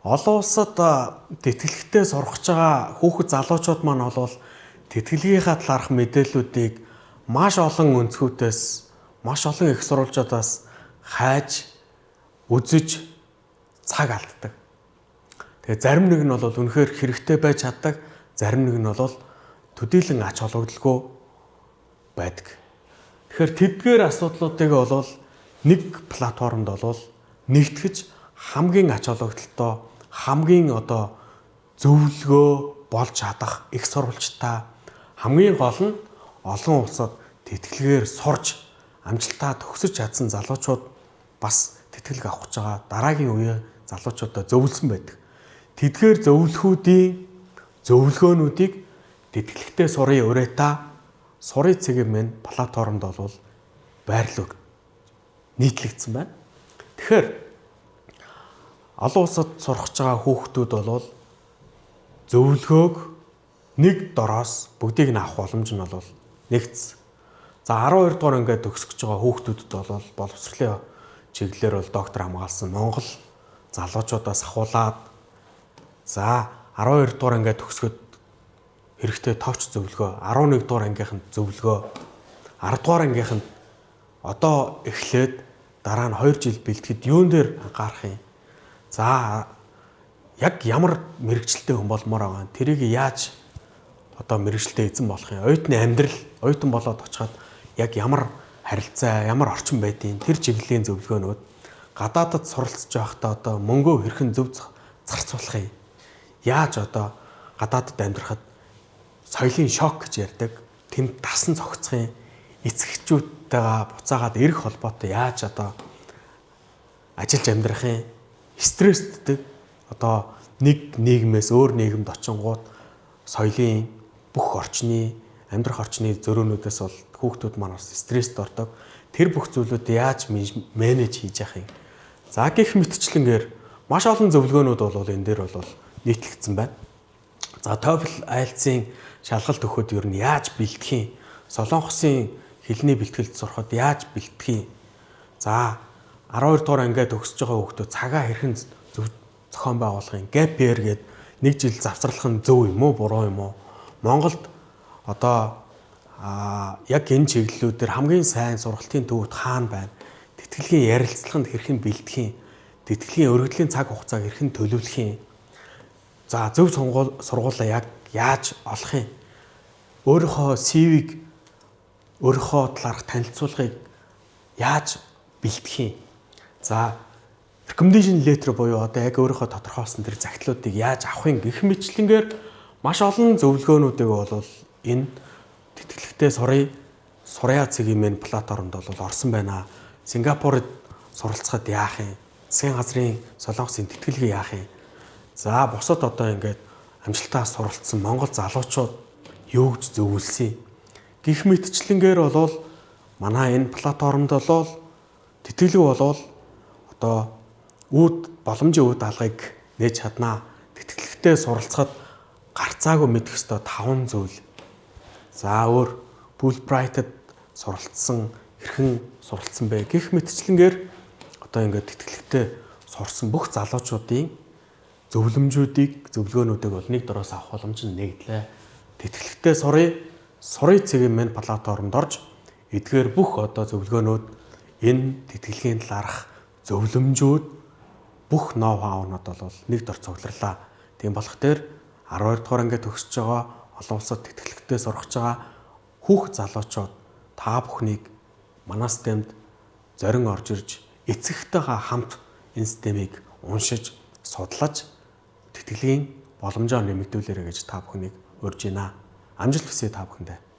Олон улсад тэтгэлэгтэй сургаж байгаа хүүхэд залуучууд маань бол тэтгэлгийнхаа талаарх мэдээллүүдийг маш олон өнцгүүдээс, маш олон их сурвалжуудаас хайж, үзэж цаг алддаг. Тэгээ зарим нэг нь бол үнэхээр хэрэгтэй байж чаддаг, зарим нэг нь бол төдийлөн ач холбогдолгүй байдаг. Тэгэхээр тэдгээр асуудлуудыг бол нэг платформд бол нэгтгэж хамгийн ач холбогдолтой, хамгийн зөвлөгөө болж чадах их сурвалжтай, хамгийн гол нь олон улсад тэтгэлгээр сурж амжилтаа төгсөж чадсан залуучууд бас тэтгэлэг авах гэж байгаа дараагийн үеийн залуучуудаа зөвлөсөн байдаг. Тэдгээр зөвлөгөөнүүдийг тэтгэлэгтэй сурын урайтаа сурын цэгийн платформд бол байрлал нийтлэгдсэн байна. Тэгэхээр олон улсад сурах байгаа хүүхдүүд бол зөвлөгөөг нэг дороос бүгдийг нь авах боломж нь бол нэгдсэн. За 12 дугаар ангид төгсөж байгаа хүүхдүүдэд бол боловсролын чиглэлээр доктор хамгаалсан Монгол залуучуудаас ахуулаад за 12 дугаар ангид төгсгöd хэрэгтэй товч зөвлөгөө, 11 дугаар ангийнханд зөвлөгөө, 10 дугаар ангийнханд одоо эхлээд дараа нь 2 жил бэлтгэхэд юун дээр анхаарах юм? За яг ямар мэрэгчлээ хүн болмоор байгаа. Тэрийг яаж мэрэгчлээ эзэн болох юм? Оюутны амьдрал, оюутан болоод очиход яг ямар харилцаа, ямар орчин байдیں۔ Тэр чиглэлийн зөвлөгөөнүүд гадаадд суралцж байхдаа мөнгөө хэрхэн зөв зарцуулах юм? Яаж гадаадд амьдрахад соёлын шок гэж ярьдаг. Тэнд дасан цогцох юм? Эцэгчүүдтэйгээ буцаагаад эрэх холбоотой яаж ажиллаж амьдрах юм? Стресстэй нэг нийгмээс өөр нийгэмд очингууд соёлын бүх орчны амьдрах орчны зөрөөнүүдээс бол хүүхдүүд маань стресст ордог. Тэр бүх зүйлүүдийг яаж менеж хийж явах юм? За гэх мэтчлэнгээр маш олон зөвлөгөөнүүд бол энэ дээр бол нийтлэгдсэн байна. За TOEFL IELTS-ийн шалгалт өгөхөд ер нь яаж бэлтгэх юм? Солонгосын хэлний бэлтгэлд сурахад яаж бэлтгэх юм? За 12 дугаар ангид төгсөж байгаа хүүхдүүд цагаа хэрхэн зохион байгуулах юм? Gap year гээд нэг жил завсарлах нь зөв юм уу, буруу юм уу? Монголд яг энэ чиглэлүүдээр хамгийн сайн сургалтын төвүүд хаана байна? Тэтгэлгийн ярилцлаганд хэрхэн бэлтгэх юм? Тэтгэлгийн өргөдлийн цаг хугацааг хэрхэн төлөвлөх юм? За зөв сургуулаа яг яаж олох юм? Өөрийнхөө CV-г өөрийнхөө талаарх танилцуулгыг яаж бэлтгэх юм? За recommendation letter буюу яг өөрийнхөө тодорхойлсон тэр захидлуудыг яаж авах юм гэх мэтлэнгээр маш олон зөвлөгөөнүүдийг бол энэ тэтгэлэгтэй сурья цэгийн платформд бол орсон байна. Сингапурд суралцахад яах юм? Засгийн газрын Солонгосын тэтгэлгийг яах юм? За бусад ингээд амжилтаа суралцсан Монгол залуучууд юу гэж зөвлөсөн гэх мэтчлэнгээр бол манай энэ платформд бол тэтгэлэг бол боломжийн үд алгыг нээж чаднаа. Тэтгэлэгтэй суралцахад гарцаагүй мэдэх ёстой 5 зүйл. За өөр Fulbright-д суралцсан хэрхэн суралцсан бэ гэх мэтчлэнгээр ингээд тэтгэлэгтэй сурсан бүх залуучуудын зөвлөгөөнүүдийг бол нэг дороос авах боломж нь нэгдлээ. Тэтгэлэгтэй сурын цэгийн платформд орж эдгээр бүх зөвлөгөөнүүд энэ тэтгэлгийн талаарх зөвлөмжүүд бүх ноу хаунууд бол нэг дор цугларлаа. Тийм болох дээр 12 дугаар ангид төгсөж байгаа олон улсад тэтгэлэгтэй сурах байгаа хүүхд залуучууд та бүхнийг манай системд зорин орж ирж эцэгтэйгээ хамт энэ системийг уншиж, судлаж тэтгэлгийн боломжоо нэмэгдүүлээрэй гэж та бүхнийг урьж байна. Амжилт хүсье та бүхэндээ.